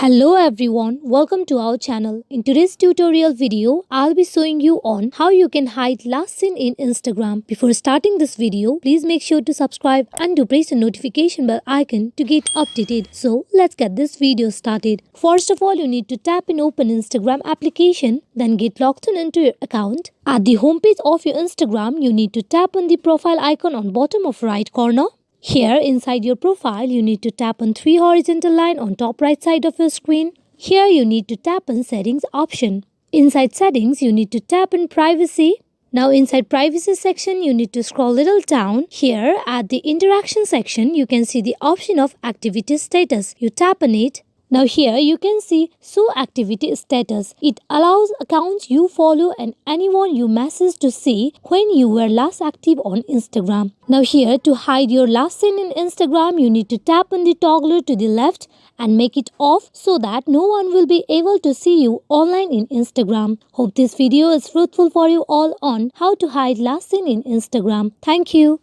Hello everyone, welcome to our channel. In today's tutorial video, I'll be showing you on how you can hide last seen in Instagram. Before starting this video, please make sure to subscribe and to press the notification bell icon to get updated. So let's get this video started. First of all, you need to tap in open Instagram application, then get logged in into your account. At the homepage of your Instagram, you need to tap on the profile icon on bottom of right corner. Here inside your profile, you need to tap on 3 horizontal line on top right side of your screen. Here you need to tap on settings option. Inside settings, you need to tap on privacy. Now inside privacy section, you need to scroll little down. Here at the interaction section, you can see the option of activity status. You tap on it. Now here you can see show activity status. It allows accounts you follow and anyone you message to see when you were last active on Instagram. Now here to hide your last seen in Instagram, you need to tap on the toggler to the left and make it off so that no one will be able to see you online in Instagram. Hope this video is fruitful for you all on how to hide last seen in Instagram. Thank you.